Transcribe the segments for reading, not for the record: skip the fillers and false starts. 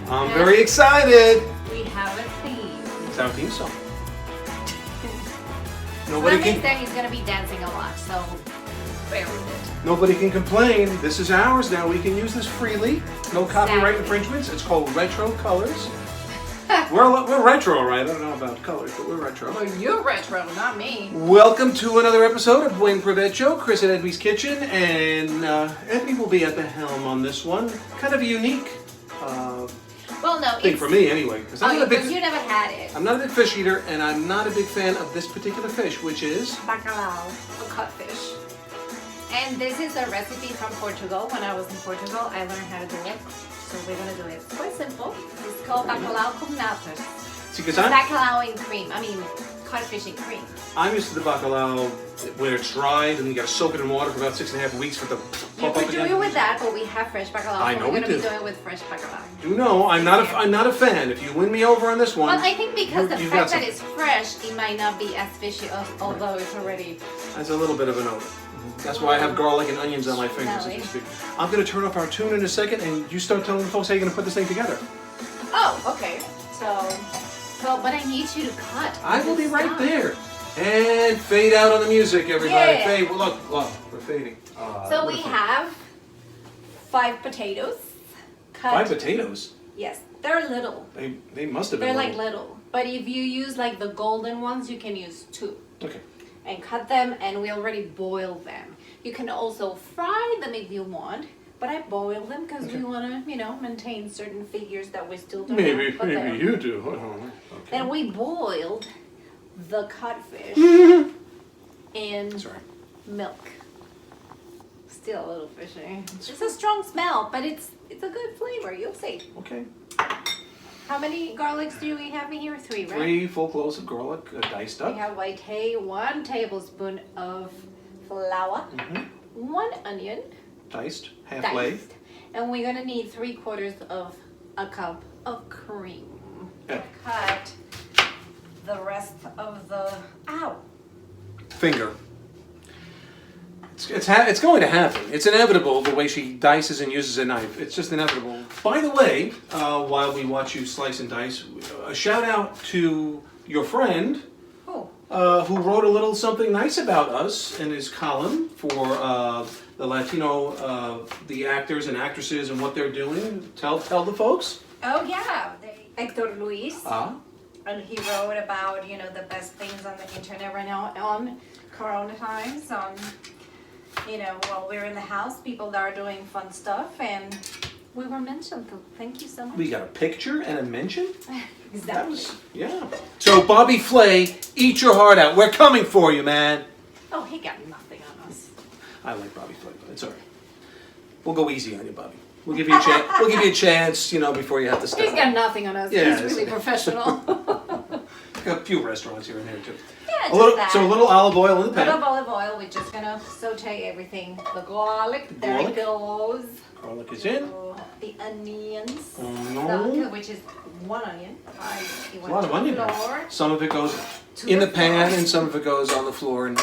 I'm very excited. We have a theme. It's our theme song. Nobody can. That he's gonna be dancing a lot, so bear with it. Nobody can complain. This is ours now. We can use this freely. No copyright infringements. It's called Retro Colors. We're retro, right? I don't know about colors, but we're retro. Well, you're retro, not me. Welcome to another episode of Buen Provecho. Chris at Edmi's Kitchen, and Edmi will be at the helm on this one. Kind of a unique thing for me, anyway. Because you never had it. I'm not a big fish eater, and I'm not a big fan of this particular fish, which is Bacalhau, or codfish. And this is a recipe from Portugal. When I was in Portugal, I learned how to do it. So we're gonna do it. It's quite simple. It's called Bacalhau com natas. Bacalhau in cream. I mean, codfish in cream. I'm used to the bacalhau when it's dried, and you gotta soak it in water for about 6.5 weeks for the You could do it with that, but we have fresh bacalhau. I know we're gonna we do. be doing it with fresh bacalhau. You know, I'm not a fan. If you win me over on this one. Well, I think because the fact that it's fresh, it might not be as fishy, although it's already. That's a little bit of an odor. That's why I have garlic and onions on my fingers, so to speak. I'm going to turn off our tune in a second, and you start telling the folks how you're going to put this thing together. Oh, okay. So, but I need you to cut. I will be right there. And fade out on the music, everybody. Yeah. Fade. Well, look, we're fading. So we have 5 potatoes. Cut. 5 potatoes? Yes, they're little. They must have been They're like little. But if you use like the golden ones, you can use 2. Okay. And cut them, and we already boil them. You can also fry them if you want, but I boil them because we want to, maintain certain figures that we still don't have. Maybe you do. Okay. And we boiled the codfish in milk. Still a little fishy. It's a strong smell, but it's a good flavor. You'll see. Okay. How many garlics do we have in here? 3, right? 3 full cloves of garlic, diced up. We have 1 tablespoon of flour, 1 onion, diced, halfway. And we're gonna need 3/4 of a cup of cream. Yeah. Cut the rest of the finger. It's going to happen. It's inevitable the way she dices and uses a knife. It's just inevitable. By the way, while we watch you slice and dice, a shout out to your friend who wrote a little something nice about us in his column for the Latino, the actors and actresses and what they're doing. Tell the folks. Oh yeah, Hector Luis. And he wrote about the best things on the internet right now on Corona times. While we're in the house, people that are doing fun stuff, and we were mentioned. So thank you so much. We got a picture and a mention? Exactly. So Bobby Flay, eat your heart out. We're coming for you, man. Oh, he got nothing on us. I like Bobby Flay, but it's all right. We'll go easy on you, Bobby. We'll give you a chance. We'll give you a chance, before you have to step. He's got nothing on us. Yeah, he's really professional. A few restaurants here and there too. Yeah, So a little olive oil in the pan. A little olive oil. We're just gonna saute everything. The garlic. There it goes. Garlic is in. The onions. No. Which is 1 onion. A lot of onion. Some of it goes in the pan, and some of it goes on the floor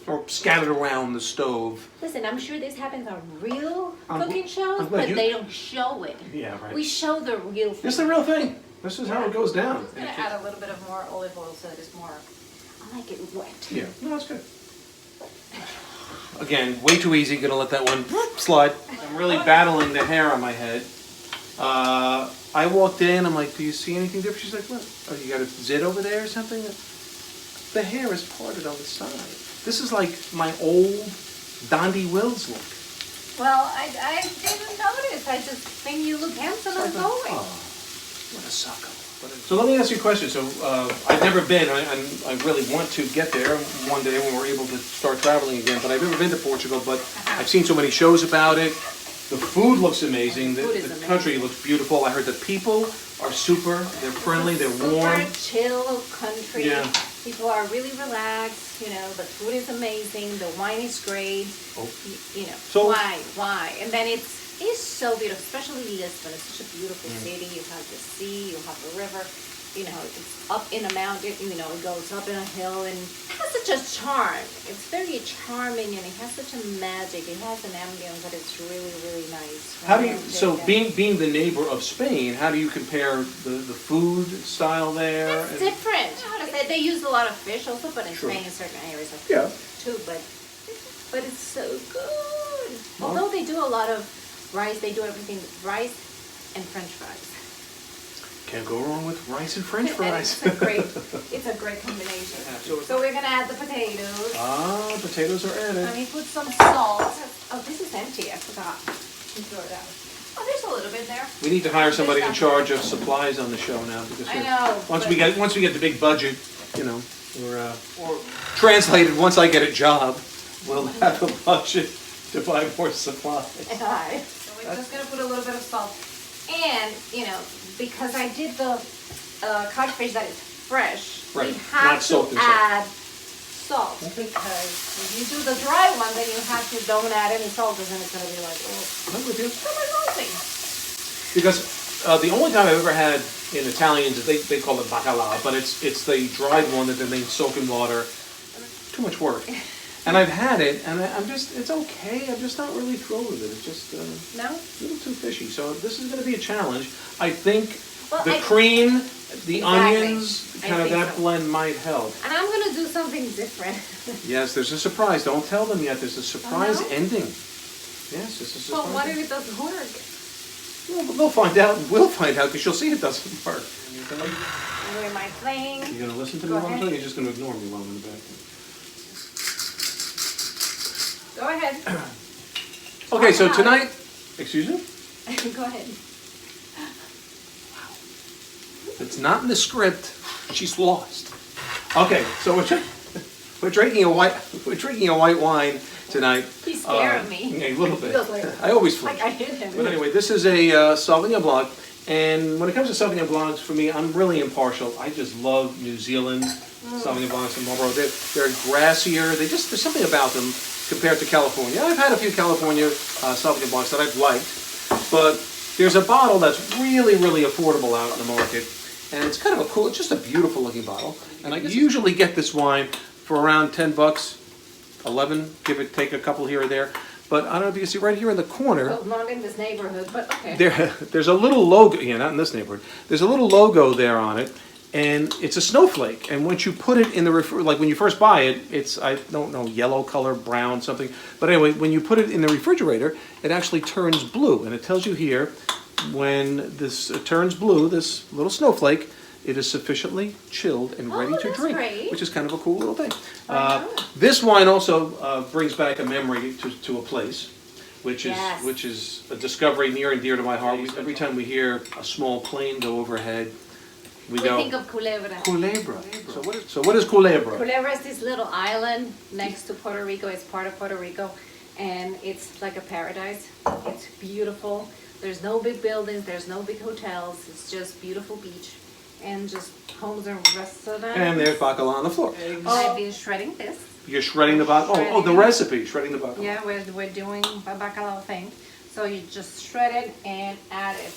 or scattered around the stove. Listen, I'm sure this happens on real cooking shows, but they don't show it. Yeah, right. We show the real thing. It's the real thing. This is how it goes down. I'm just going to add a little bit of more olive oil so that it's more, I like it wet. Yeah, no, that's good. Again, way too easy. Gonna let that one slide. I'm really battling the hair on my head. I walked in, I'm like, do you see anything different? She's like, what? Oh, you got a zit over there or something? The hair is parted on the side. This is like my old Dondi Wills look. Well, I didn't notice. I just think you look handsome as always. What a sucker. So let me ask you a question. So I've never been, I really want to get there one day when we're able to start traveling again, but I've never been to Portugal, but I've seen so many shows about it. The food looks amazing. The country looks beautiful. I heard the people are super. They're friendly. They're warm. Super chill country. Yeah. People are really relaxed. The food is amazing. The wine is great. So why? And then it's so beautiful, especially Lisbon. It's such a beautiful city. You have the sea, you have the river. you know, it's up in a mountain, you know, it goes up in a hill and it has such a charm. It's very charming and it has such a magic. It has an ambience that it's really, really nice. How do you, so being the neighbor of Spain, how do you compare the food style there? It's different. They use a lot of fish also, but in Spain in certain areas of yeah. too, but it's so good. Although they do a lot of rice, they do everything with rice and French fries. Can't go wrong with rice and French fries. It's a great combination. So we're gonna add the potatoes. Ah, potatoes are added. Let me put some salt. Oh, this is empty. I forgot to throw it out. Oh, there's a little bit there. We need to hire somebody in charge of supplies on the show now because I know. Once we get the big budget, you know, or translated. Once I get a job, we'll have a budget to buy more supplies. Alright. So we're just gonna put a little bit of salt, and you know, because I did the codfish that is fresh, we have to add salt because if you do the dry one, then you have to don't add any salt, and then it's gonna be like, oh, I'm with you. melting. Because the only time I've ever had in Italians is they call it bacalhau, but it's the dried one that then they soak in water. Too much work. And I've had it, and it's okay. I'm just not really thrilled with it. It's just no? a little too fishy. So this is going to be a challenge. I think cream, the onions, kind of that blend might help. And I'm going to do something different. Yes, there's a surprise. Don't tell them yet. There's a surprise ending. Yes, it's a surprise. But what if it doesn't work? Well, they'll find out. We'll find out because you'll see it doesn't work. I'm doing my thing. You're going to listen to me while I'm talking? You're just going to ignore me while I'm in the back. Go ahead. Okay, so tonight, excuse me? Go ahead. It's not in the script. She's lost. Okay, so we're drinking a white wine tonight. He's scaring me. A little bit. I always flinch. I hit him. But anyway, this is a Sauvignon Blanc, and when it comes to Sauvignon Blancs, for me, I'm really impartial. I just love New Zealand Sauvignon Blancs and Marlborough. They're grassier. There's something about them compared to California. I've had a few California Sauvignon Blancs that I've liked, but there's a bottle that's really, really affordable out in the market, and it's kind of it's just a beautiful looking bottle. And I usually get this wine for around $10, 11, take a couple here or there. But I don't know if you can see right here in the corner. Well, not in this neighborhood, but okay. There's a little logo. Yeah, not in this neighborhood. There's a little logo there on it, and it's a snowflake. And once you put it in the like when you first buy it, it's I don't know, yellow color, brown, something. But anyway, when you put it in the refrigerator, it actually turns blue, and it tells you here when this turns blue, this little snowflake, it is sufficiently chilled and ready to drink, which is kind of a cool little thing. This wine also brings back a memory to a place, which is a discovery near and dear to my heart. Every time we hear a small plane go overhead, we go think of Culebra. Culebra. So what is Culebra? Culebra is this little island next to Puerto Rico. It's part of Puerto Rico, and it's like a paradise. It's beautiful. There's no big buildings. There's no big hotels. It's just beautiful beach. And just homes and restaurants. And there's bacalhau on the floor. I've been shredding this. You're shredding the bacalhau. Oh, the recipe, shredding the bacalhau. Yeah, we're doing a bacalhau thing. So you just shred it and add it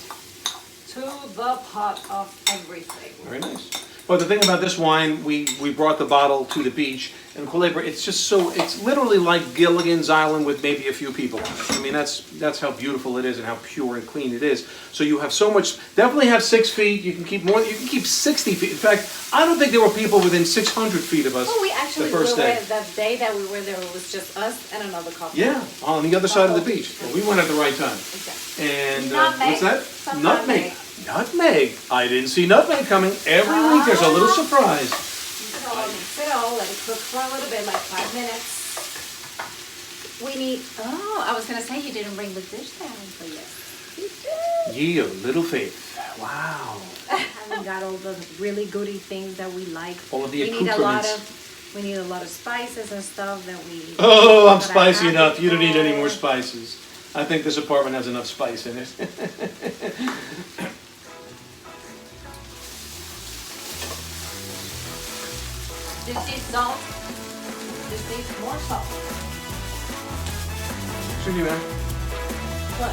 to the pot of everything. Very nice. But the thing about this wine, we brought the bottle to the beach, and Culebra, it's literally like Gilligan's Island with maybe a few people on it. I mean, that's how beautiful it is and how pure and clean it is. So you have so much, definitely have 6 feet, you can keep more, you can keep 60 feet. In fact, I don't think there were people within 600 feet of us the first day. That day that we were there, it was just us and another couple. Yeah, on the other side of the beach. Well, we went at the right time. Exactly. And what's that? Nutmeg. Nutmeg. I didn't see nutmeg coming. Every week there's a little surprise. Mix it all, let it cook for a little bit, like 5 minutes. We need, I was going to say you didn't bring the dish down, but yes, you did. Ye of little faith. Wow. And we got all the really goody things that we like. All of the accoutrements. We need a lot of spices and stuff that we... Oh, I'm spicy enough. You don't need any more spices. I think this apartment has enough spice in it. This needs salt. This needs more salt. Should you, man? What?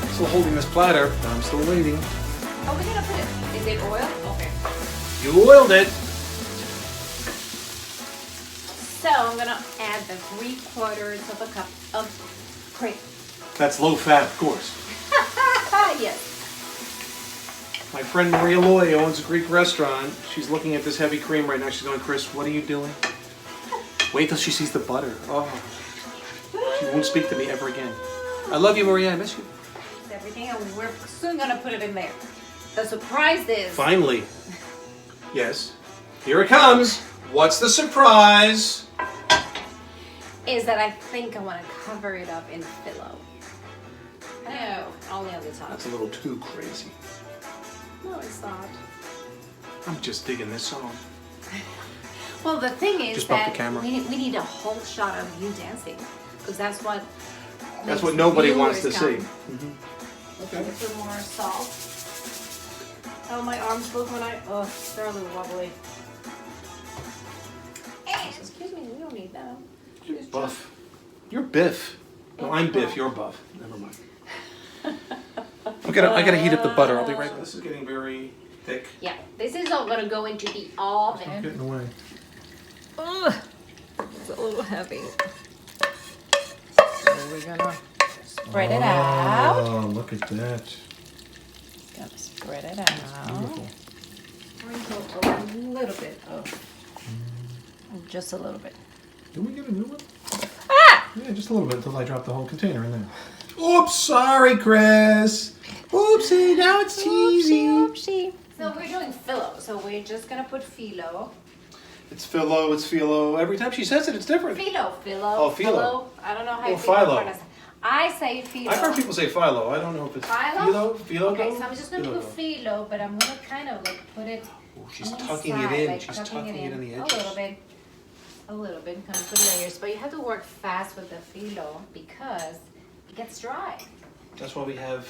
I'm still holding this platter, but I'm still waiting. Oh, we're gonna put it in it oil? Okay. You oiled it. So I'm gonna add the 3/4 of a cup of cream. That's low fat, of course. Yes. My friend Maria Loy owns a Greek restaurant. She's looking at this heavy cream right now. She's going, Chris, what are you doing? Wait till she sees the butter. Oh, she won't speak to me ever again. I love you, Maria. I miss you. Everything, and we're soon gonna put it in there. The surprise is. Finally. Yes. Here it comes. What's the surprise? Is that I think I want to cover it up in phyllo. No, only on the top. That's a little too crazy. No, it's not. I'm just digging this song. Well, the thing is Just bump that the camera. we need a whole shot of you dancing, because that's what. That's makes what nobody viewers wants to see. come. Okay. A little more salt. Oh, my arms look when I. Oh, they're a little wobbly. Hey, excuse me, we don't need that. You're buff. You're Biff. No, I'm Biff. You're Buff. Never mind. I gotta heat up the butter. I'll be right back. This is getting very thick. Yeah, this is all gonna go into the oven. Getting away. Ugh, it's a little heavy. So we're gonna spread it out. Oh, look at that. Gonna spread it out. Beautiful. Sprinkle a little bit of, just a little bit. Did we get a new one? Ah! Yeah, just a little bit until I drop the whole container in there. Oops, sorry, Chris. Oopsie, now it's cheesy. Oopsie. So we're doing phyllo. So we're just gonna put phyllo. It's phyllo, it's phyllo. Every time she says it, it's different. Phyllo. Oh, phyllo. I don't know how Oh, you phyllo. I say phyllo. I've heard people say phyllo. I don't know if it's Phyllo? phyllo. Okay, so I'm just gonna put phyllo, but I'm gonna kind of like put it. Oh, she's on the tucking side, it in. like She's tucking it in the A edges. little bit. A little bit. Kind of put layers, but you have to work fast with the phyllo because it gets dry. That's why we have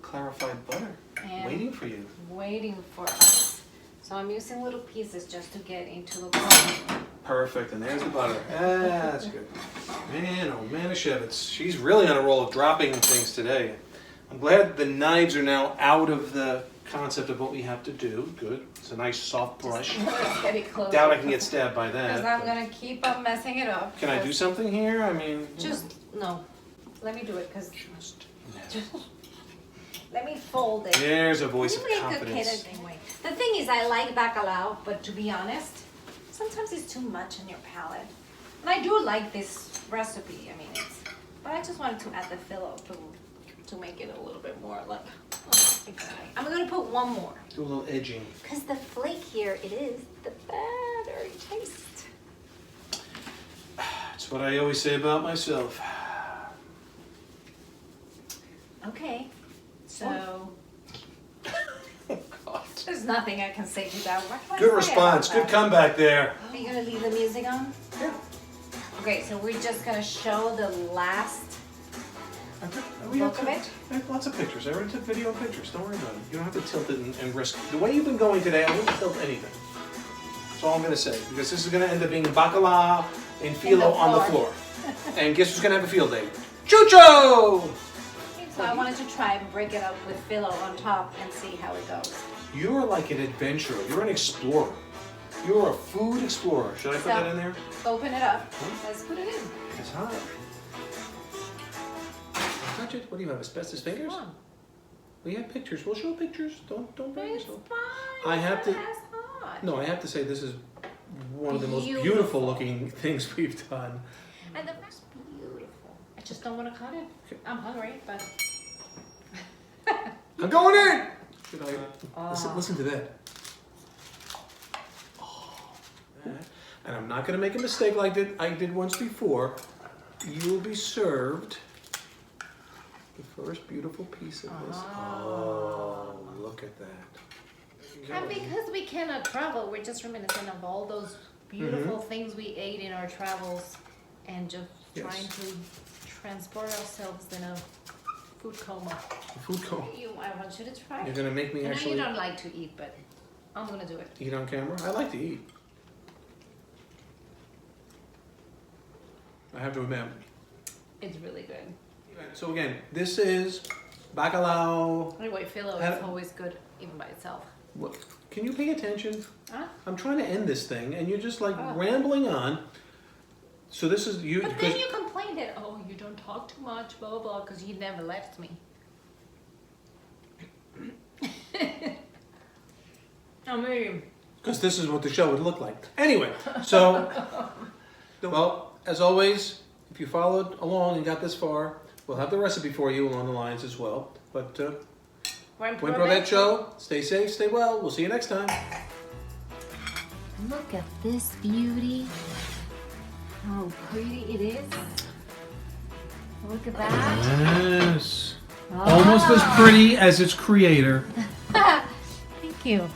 clarified butter And waiting for you. Waiting for us. So I'm using little pieces just to get into the bottom. Perfect, and there's the butter. That's good. Man, oh Manischewitz. She's really on a roll of dropping things today. I'm glad the knives are now out of the concept of what we have to do. Good. It's a nice soft brush. Let's get it close. Doubt I can get stabbed by Because that. I'm gonna keep on messing it up. Can I do something here? I mean... Just, no. Let me do it, because Just... let me fold it. There's a voice of Really confidence. good anyway. The thing is, I like bacalhau, but to be honest, sometimes it's too much in your palate. And I do like this recipe. I mean, it's, but I just wanted to add the phyllo to make it a little bit more like. Oh, exactly. I'm gonna put one more. Do a little edging. Because the flake here, it is the better taste. That's what I always say about myself. Okay, so Oh, God. there's nothing I can say to that. What can I Good say response. about Good that? comeback there. Are you gonna leave the music on? Yeah. Okay, so we're just gonna show the last We look have of it. I have lots of pictures. I already took video and pictures. Don't worry about it. You don't have to tilt it and risk. The way you've been going today, I wouldn't tilt anything. That's all I'm going to say. Because this is going to end up being bacalhau and phyllo on the floor. And guess who's going to have a field day? Chucho! So I wanted to try and break it up with phyllo on top and see how it goes. You're like an adventurer. You're an explorer. You're a food explorer. Should I put that in there? Open it up. Let's put it in. It's hot. Touch it. What do you have? Asbestos fingers? Come on. We have pictures. We'll show pictures. Don't burn It's yourself. fine. I have to- That's hot. No, I have to say this is one of the most Beautiful. beautiful looking things we've done. And the first beautiful. I just don't want to cut it. I'm hungry, but. I'm going in! Good idea. Listen to that. Oh, that. And I'm not going to make a mistake like I did once before. You will be served the first beautiful piece of this. Oh, look at that. And because we cannot travel, we're just reminiscent of all those beautiful things we ate in our travels and just trying to transport ourselves in a food coma. A food coma. I want you to try You're it. going to make me I know actually you don't like to eat, but I'm going to do it. eat on camera? I like to eat. I have to admit. It's really good. So again, this is bacalhau. Anyway, phyllo How- is always good, even by itself. What? Can you pay attention? Huh? I'm trying to end this thing, and you're just like rambling on. So this is you. But then you complained that, oh, you don't talk too much, blah, blah, blah, because you never left me. I mean... Because this is what the show would look like. Anyway, so, well, as always, if you followed along and got this far, we'll have the recipe for you along the lines as well. But, Buen Buen Provecho, stay safe, stay well. We'll see you next time. Look at this beauty. How pretty it is. Look at that. Yes. Almost as pretty as its creator. Thank you.